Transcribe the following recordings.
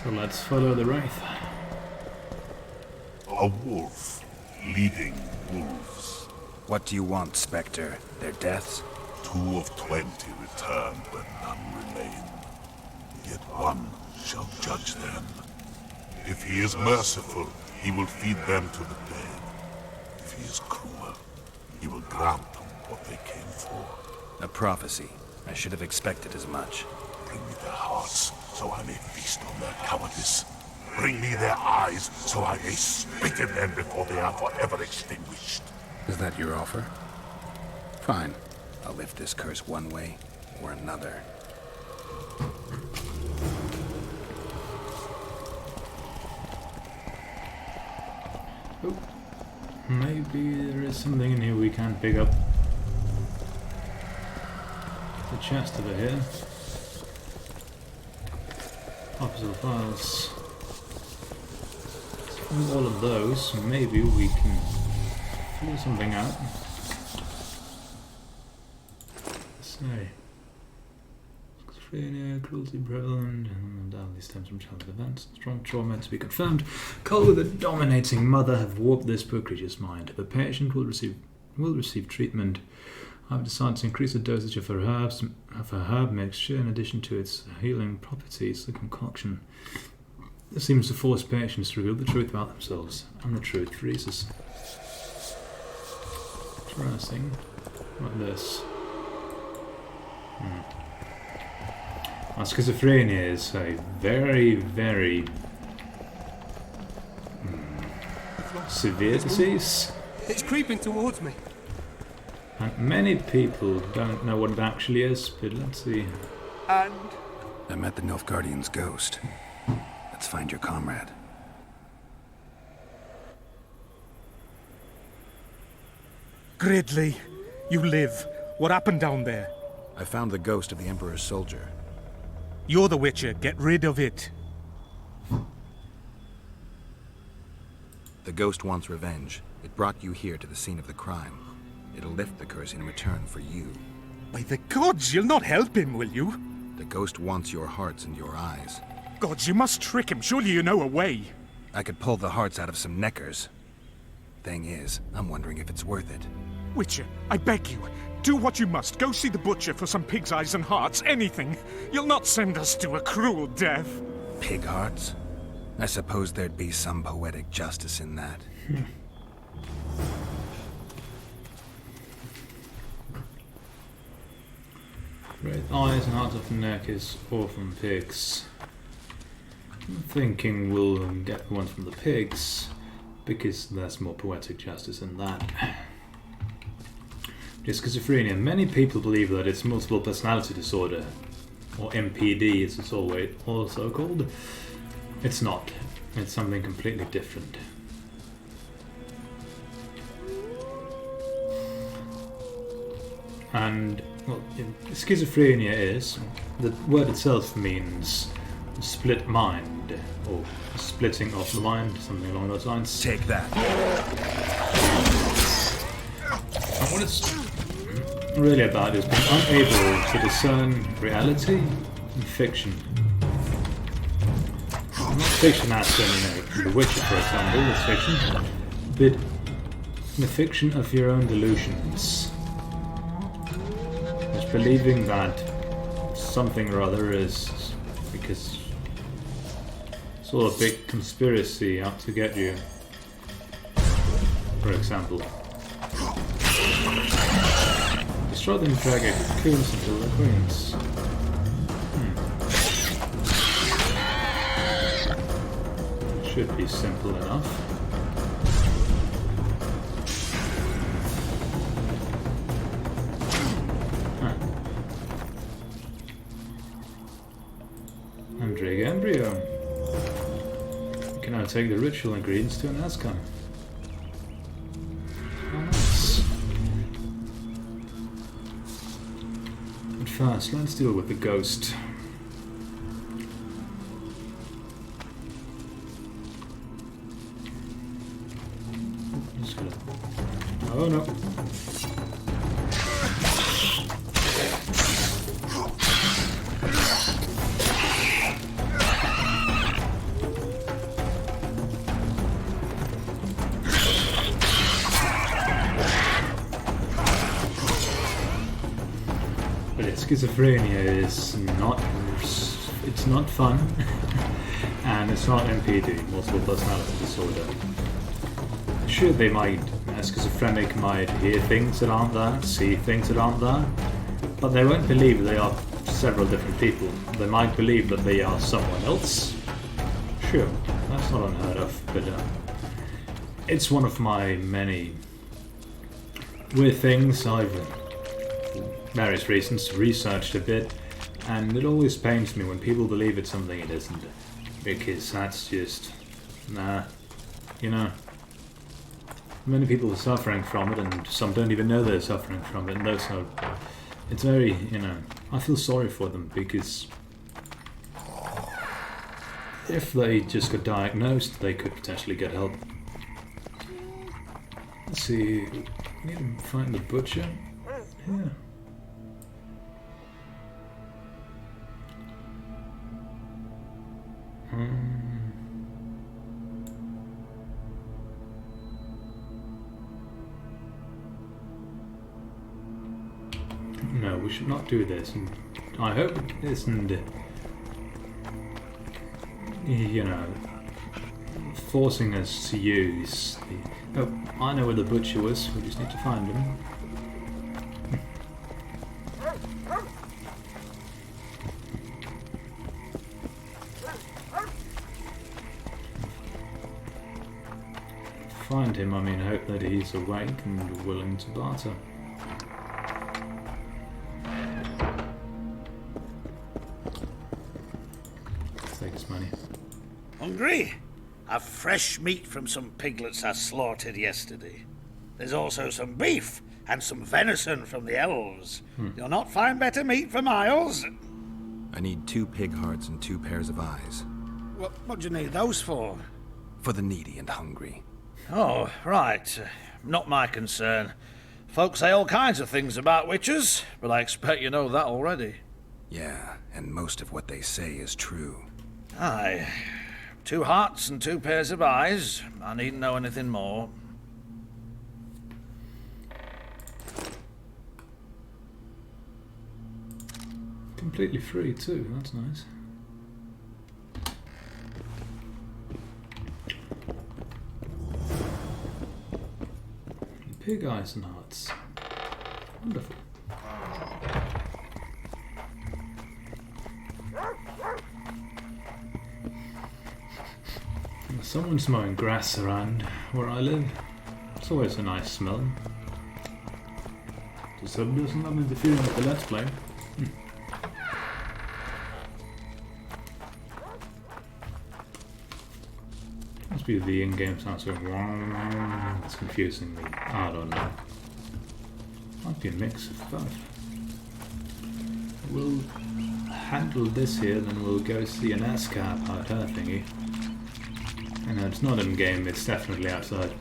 So let's follow the wraith. A wolf leading wolves. What do you want, Spectre? Their deaths? 2 of 20 return, but none remain. Yet one shall judge them. If he is merciful, he will feed them to the dead. If he is cruel, he will grant them what they came for. A prophecy. I should have expected as much. Bring me their hearts, so I may feast on their cowardice. Bring me their eyes, so I may spit in them before they are forever extinguished. Is that your offer? Fine. I'll lift this curse one way or another. Oh, maybe there is something in here we can't pick up. The chest over here. Officer files. From all of those, maybe we can figure something out. Say, schizophrenia, cruelty prevalent, and undoubtedly stems from childhood events. Strong trauma to be confirmed. Cole with a dominating mother have warped this poor creature's mind. The patient will receive treatment. I've decided to increase the dosage of her herb mixture in addition to its healing properties. The concoction. This seems to force patients to reveal the truth about themselves. And the truth freezes. Interesting. Like this. Now, schizophrenia is a very, very severe disease. It's creeping towards me. And many people don't know what it actually is, but let's see. And I met the Nilfgaardian's ghost. Let's find your comrade. Gridley, you live. What happened down there? I found the ghost of the Emperor's soldier. You're the Witcher. Get rid of it. The ghost wants revenge. It brought you here to the scene of the crime. It'll lift the curse in return for you. By the gods, you'll not help him, will you? The ghost wants your hearts and your eyes. Gods, you must trick him. Surely you know a way. I could pull the hearts out of some neckers. Thing is, I'm wondering if it's worth it. Witcher, I beg you. Do what you must. Go see the butcher for some pig's eyes and hearts. Anything. You'll not send us to a cruel death. Pig hearts? I suppose there'd be some poetic justice in that. Red eyes and hearts of neck is orphan pigs. I'm thinking we'll get the ones from the pigs, because there's more poetic justice in that. Schizophrenia. Many people believe that it's multiple personality disorder, or MPD as it's also called. It's not. It's something completely different. And, well, schizophrenia is, the word itself means split mind, or splitting of the mind, something along those lines. Take that. And what it's really about is being unable to discern reality and fiction. Not fiction as in, The Witcher, for example, is fiction, but the fiction of your own delusions. It's believing that something or other is, because sort of big conspiracy out to get you, for example. Destroy them, drag it, cocoons until the queens. Should be simple enough. Andrega embryo. You can now take the ritual ingredients to an Ascom. How nice. But first, let's deal with the ghost. Oh no. schizophrenia is not... it's not fun. And it's not MPD, multiple personality disorder. Sure, they might, a schizophrenic might hear things that aren't there, see things that aren't there, but they won't believe they are several different people. They might believe that they are someone else. Sure, that's not unheard of, but it's one of my many weird things. I've, for various reasons, researched a bit, and it always pains me when people believe it's something it isn't, because that's just, nah, you know. Many people are suffering from it, and some don't even know they're suffering from it, and those are... It's very, you know... I feel sorry for them, because... if they just got diagnosed, they could potentially get help. Let's see... we need to find the butcher. Yeah. No, we should not do this, and I hope it isn't, you know, forcing us to use the... oh, I know where the butcher was, we just need to find him. Find him, I mean, hope that he's awake and willing to barter. Take his money. Hungry? I've fresh meat from some piglets I slaughtered yesterday. There's also some beef and some venison from the elves. You'll not find better meat for miles. I need 2 pig hearts and 2 pairs of eyes. What do you need those for? For the needy and hungry. Oh, right. Not my concern. Folks say all kinds of things about witches, but I expect you know that already. Yeah, and most of what they say is true. Aye. 2 hearts and 2 pairs of eyes. I needn't know anything more. Completely free too, that's nice. Pig eyes and hearts. Wonderful. Someone's mowing grass around where I live. It's always a nice smell. Just hope it doesn't have interfering with the Let's Play. Must be the in-game sounds going. It's confusing me. I don't know. Might be a mix of both. We'll handle this here, then we'll go see an ASCAP out her thingy. And it's not in-game, it's definitely outside.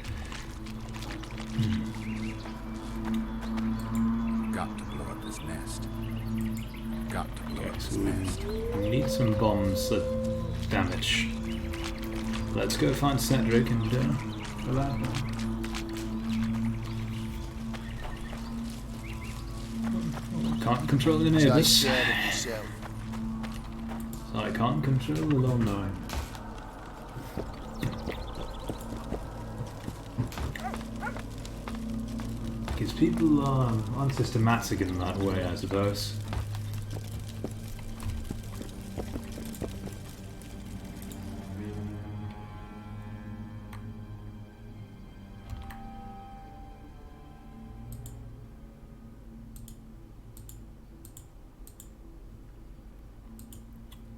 Got to blow up this nest. Got to blow up this So nest. we need some bombs that damage. Let's go find Cedric and go out there. Can't control the neighbours. So I can't control the lawnmower. Because people are unsystematic in that way, I suppose.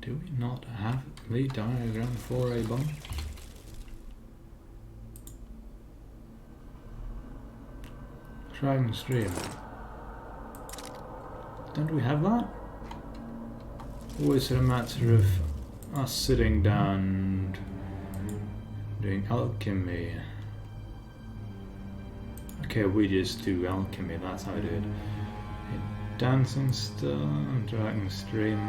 Do we not have the diagram for a bomb? Dragon Stream. Don't we have that? Or is it a matter of us sitting down and doing alchemy? Okay, we just do alchemy, that's how I do it. A dancing star, Dragon Stream.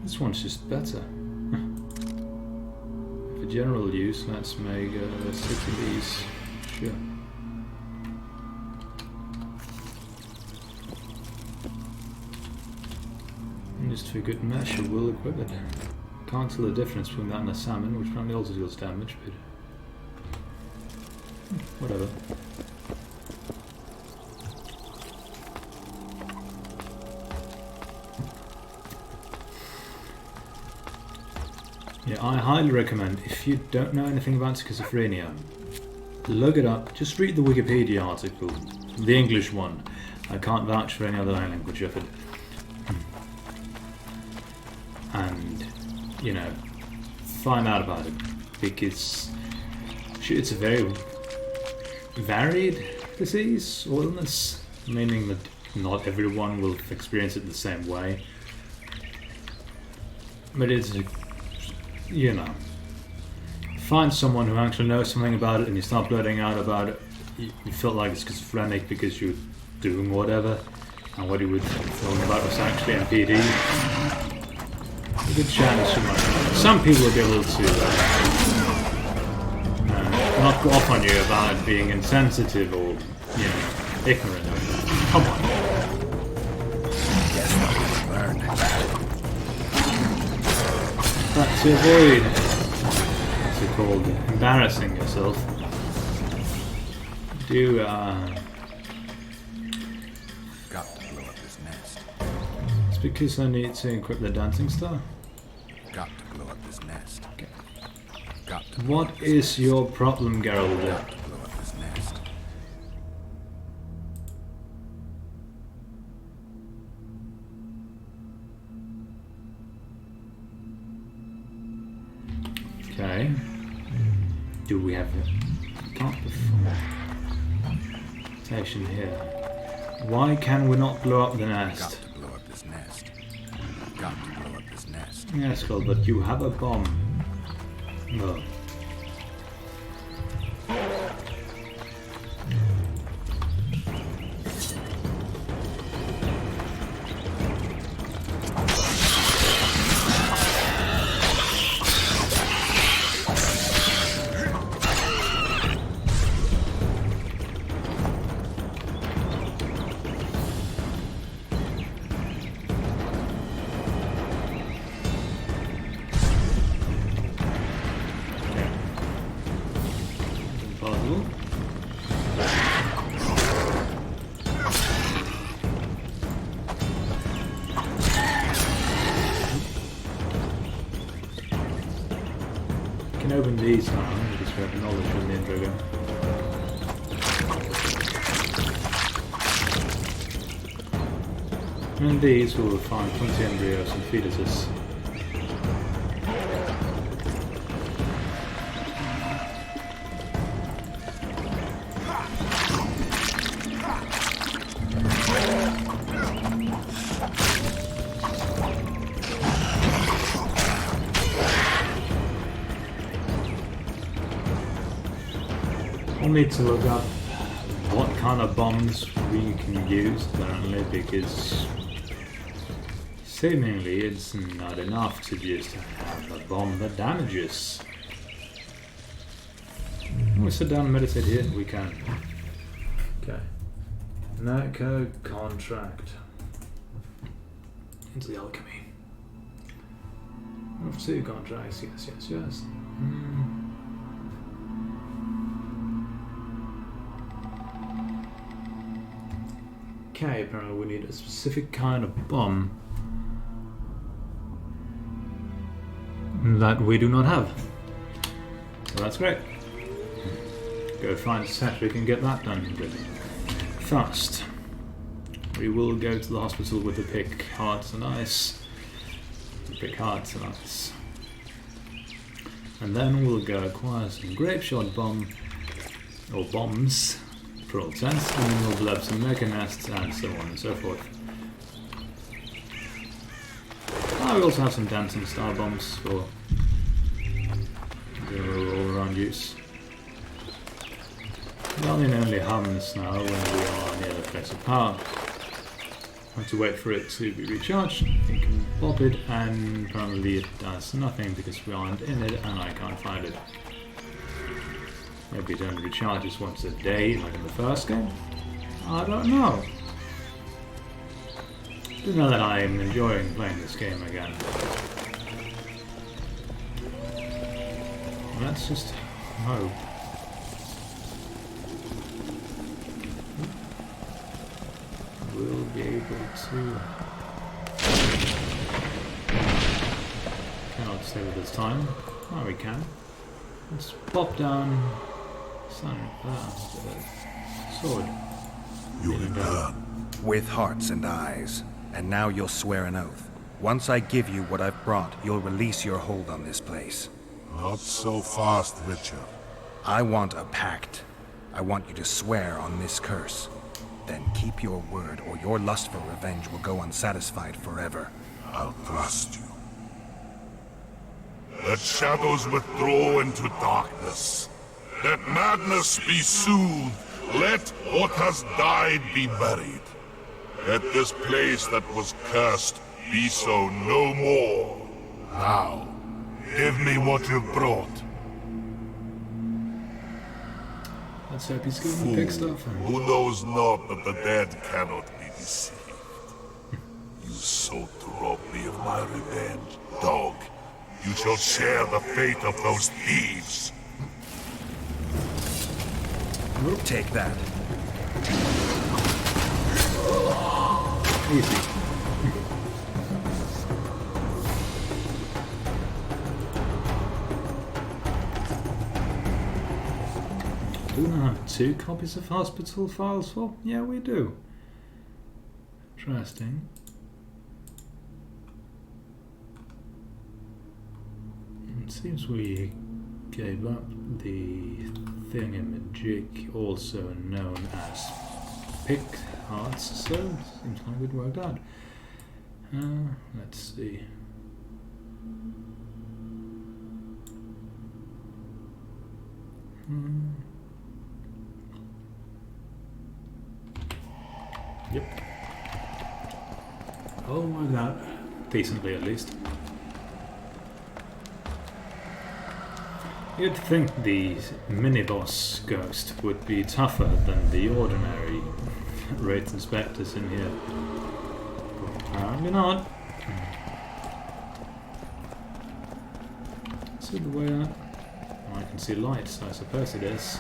This one's just better. For general use, let's make 6 of these. Sure. Used for good measure, will equip it. Can't tell the difference between that and a salmon, which probably also deals damage, but whatever. Yeah, I highly recommend, if you don't know anything about schizophrenia, look it up. Just read the Wikipedia article, the English one. I can't vouch for any other language of it. And, you know, find out about it, because it's a very varied disease or illness, meaning that not everyone will experience it the same way. But it's, you know, find someone who actually knows something about it and you start blurting out about it. You felt like it's schizophrenic because you're doing whatever, and what you were talking about was actually NPD. A good chance you might. Some people will be able to not go off on you about it being insensitive or, you know, ignorant. Come on. Guess what we learned. But to avoid, what's it called, embarrassing yourself, do Got to blow up this nest. it's because I need to equip the dancing star. Got to blow up this nest. Okay. Got to blow What up this is your problem, Geralt? Got to blow up this nest. Okay. Do we have a station here? Why can we not blow up the Got nest? to blow up this nest. Got to blow up this nest. Yes, well, but you have a bomb. No. Impossible. Can open these now because we have knowledge from the intro game. And these we will find 20 embryos and fetuses. We'll need to look up what kind of bombs we can use apparently, because seemingly it's not enough to just have a bomb that damages. Can we sit down and meditate here? We can. Okay. Narco contract. Into the alchemy. Of 2 contracts, yes. Okay, apparently we need a specific kind of bomb that we do not have. So that's great. Go find a set, we can get that done really fast. We will go to the hospital with the pick hearts and ice. And then we'll go acquire some grape shot bomb, or bombs, for all sense, and then we'll blow up some mecha nests and so on and so forth. We also have some dancing star bombs for all-around use. The only hums now when we are near the place of power. I have to wait for it to be recharged. You can pop it, and probably it does nothing because we aren't in it and I can't find it. Maybe it only recharges once a day, like in the first game? I don't know. Do know that I am enjoying playing this game again. Let's just hope. We'll be able to. Cannot stay with this time. Oh, we can. Let's pop down. Sword. You return. With hearts and eyes. And now you'll swear an oath. Once I give you what I've brought, you'll release your hold on this place. Not so fast, Richard. I want a pact. I want you to swear on this curse. Then keep your word, or your lust for revenge will go unsatisfied forever. I'll trust you. Let shadows withdraw into darkness. Let madness be soothed. Let what has died be buried. Let this place that was cursed be so no more. Now, give me what you've brought. Let's hope he's giving me big stuff. Who knows not that the dead cannot be deceived. You sought to rob me of my revenge. Dog, you shall share the fate of those thieves. Take that. Easy. Do we have 2 copies of hospital files for? Yeah, we do. Interesting. It seems we gave up the thingamajig, also known as pick hearts, so seems like it worked out. Let's see. Yep. Oh, worked out decently at least. You'd think the mini-boss ghost would be tougher than the ordinary wraith inspectors in here. But apparently not. See the way out? Oh, I can see light, so I suppose it is.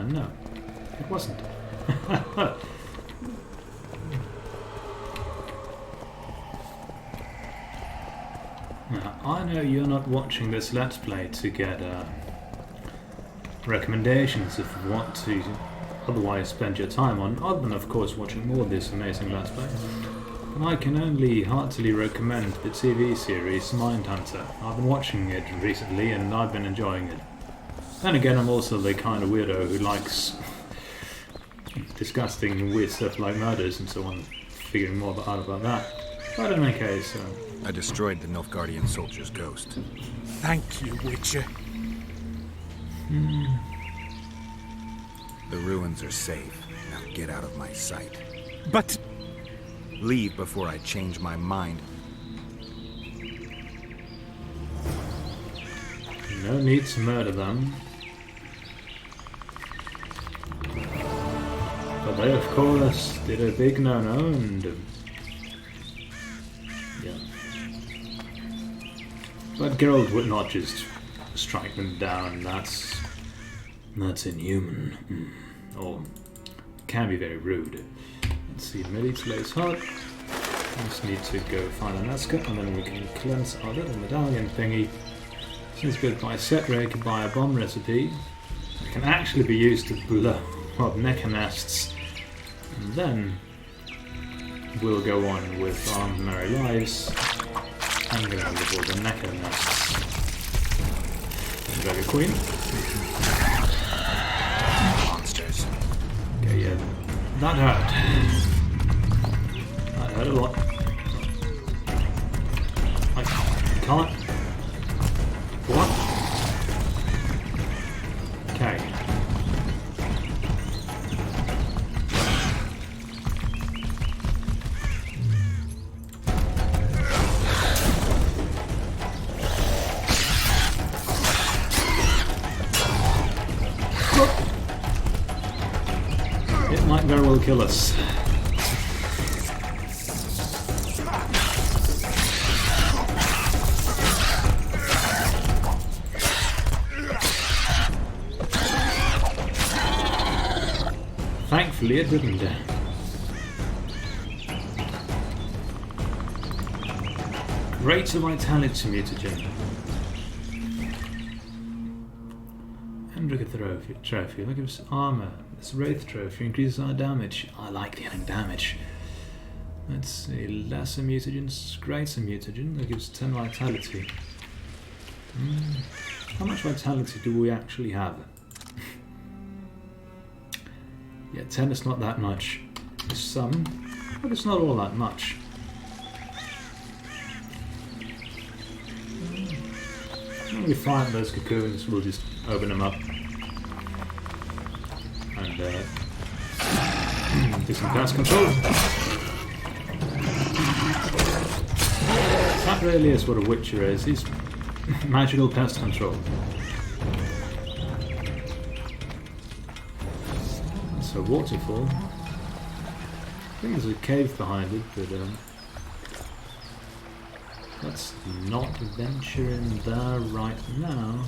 No. It wasn't. Now, I know you're not watching this Let's Play to get recommendations of what to otherwise spend your time on, other than of course watching more of this amazing Let's Play. And I can only heartily recommend the TV series Mindhunter. I've been watching it recently and I've been enjoying it. Then again, I'm also the kind of weirdo who likes disgusting weird stuff like murders and so on, figuring more out about that. But in any case, I destroyed the Nilfgaardian soldier's ghost. Thank you, Witcher. The ruins are safe. Now get out of my sight. But Leave before I change my mind. no need to murder them. But they, of course, did a big no-no and... yeah. But Geralt would not just strike them down. That's inhuman. Or can be very rude. Let's see, Meditla's hut. Just need to go find an Aska, and then we can cleanse our little medallion thingy. Since built by Setrik by a bomb recipe, it can actually be used to blow up mecha nests. And then we'll go on with our merry lives and get on with all the mecha nests. Dragon Queen. Monsters. Okay, yeah. That hurt. That hurt a lot. I can't. What? Okay. It might go very well kill us. Thankfully it didn't. Greater vitality mutagen. Trophy. Look at this armor. This wraith trophy increases our damage. I like dealing damage. Let's see. Lesser mutagens, greater mutagen. That gives 10 vitality. How much vitality do we actually have? Yeah, 10 is not that much. There's some, but it's not all that much. When we find those cocoons, we'll just open them up and do some pest control. That really is what a Witcher is. He's magical pest control. It's a waterfall. I think there's a cave behind it, but let's not venture in there right now.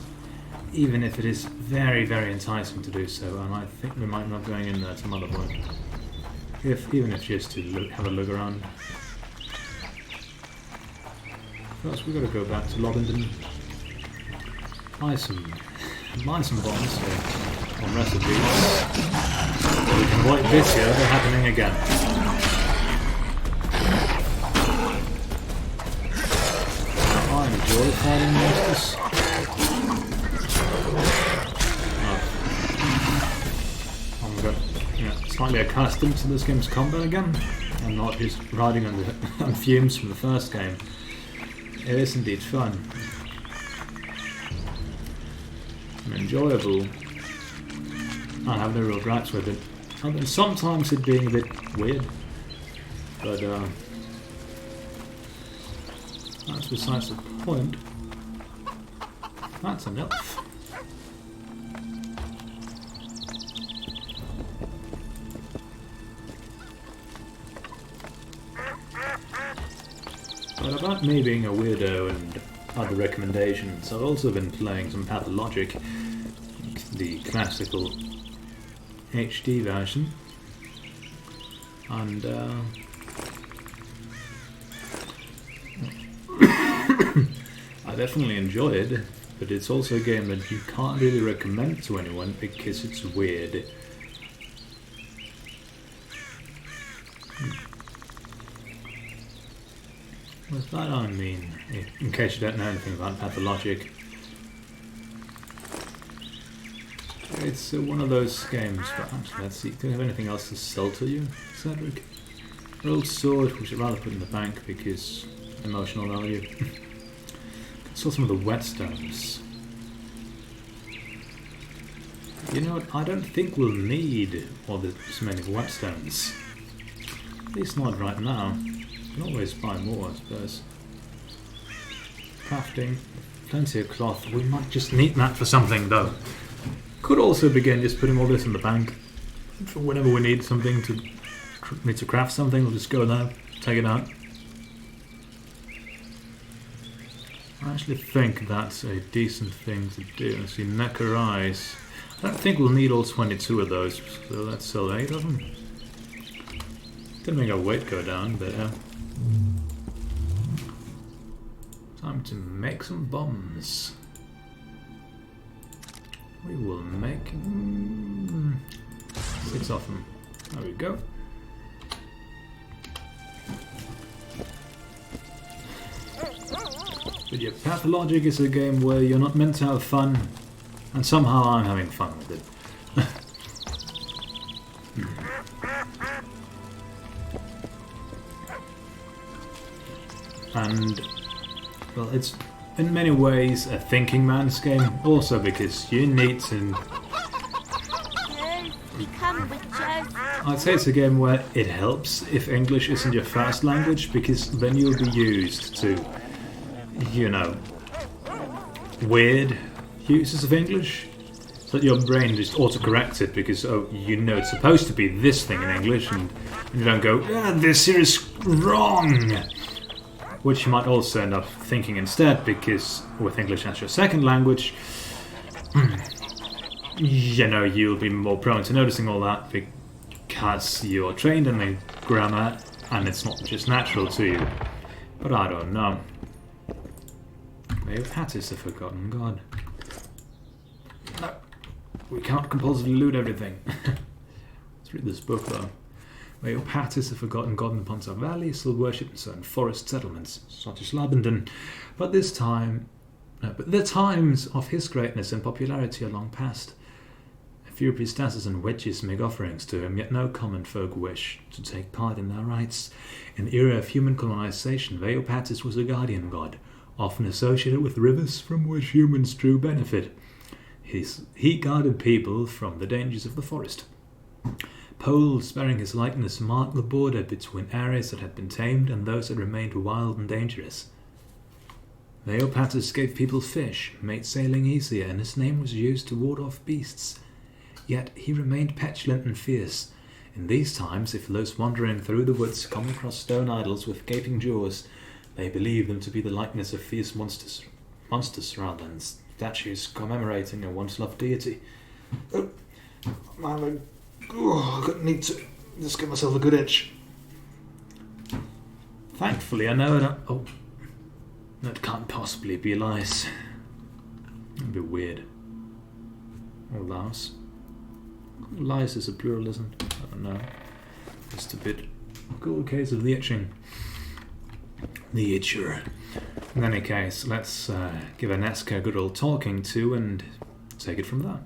Even if it is very, very enticing to do so, and I think we might not going in there some other point. Even if just to have a look around. First, we've got to go back to Lobington. Buy some bombs on recipes. So we can avoid this here from happening again. I enjoy fighting monsters. Slightly accustomed to this game's combat again, and not just riding on fumes from the first game. It is indeed fun and enjoyable. I have no real gripes with it, other than sometimes it being a bit weird, but that's besides the point. That's enough. But about me being a weirdo and other recommendations, I've also been playing some Pathologic, the classical HD version, and I definitely enjoy it, but it's also a game that you can't really recommend to anyone because it's weird. With that I mean, in case you don't know anything about Pathologic, it's one of those games, but actually, let's see, do you have anything else to sell to you, Cedric? Old sword, which I'd rather put in the bank because emotional value. Sell some of the whetstones. You know what, I don't think we'll need all so many whetstones. At least not right now. Can always buy more, I suppose. Crafting, plenty of cloth. We might just need that for something, though. Could also begin just putting all this in the bank for whenever we need something to craft something. We'll just go there, take it out. I actually think that's a decent thing to do. Let's see, Necker Eyes. I don't think we'll need all 22 of those, so let's sell 8 of them. Didn't make our weight go down, but time to make some bombs. We will make 6 of them. There we go. But yeah, Pathologic is a game where you're not meant to have fun, and somehow I'm having fun with it. And, well, it's in many ways a thinking man's game, also because you need to... I'd say it's a game where it helps if English isn't your first language, because then you'll be used to, you know, weird uses of English. So that your brain just autocorrects it because, you know it's supposed to be this thing in English, and you don't go, this here is wrong! Which you might also end up thinking instead, because with English as your second language, you'll be more prone to noticing all that because you're trained in the grammar and it's not just natural to you. But I don't know. That is a forgotten god. No, we can't compulsively loot everything. Let's read this book though. Pat is a forgotten god in the Pontar Valley, still worshipped in certain forest settlements, such as Labenden. But the times of his greatness and popularity are long past. A few priestesses and witches make offerings to him, yet no common folk wish to take part in their rites. In the era of human colonization, Veopatis was a guardian god, often associated with rivers from which humans drew benefit. He guarded people from the dangers of the forest. Poles bearing his likeness marked the border between areas that had been tamed and those that remained wild and dangerous. Veopatis gave people fish, made sailing easier, and his name was used to ward off beasts. Yet he remained petulant and fierce. In these times, if those wandering through the woods come across stone idols with gaping jaws, they believe them to be the likeness of fierce monsters rather than statues commemorating a once-loved deity. I need to just give myself a good itch. Thankfully, I know it. That can't possibly be lice. That'd be weird. Or louse. Lice is a pluralism. I don't know. Just a bit. Cool case of the itching. The itcher. In any case, let's give Aneska a good old talking to and take it from there.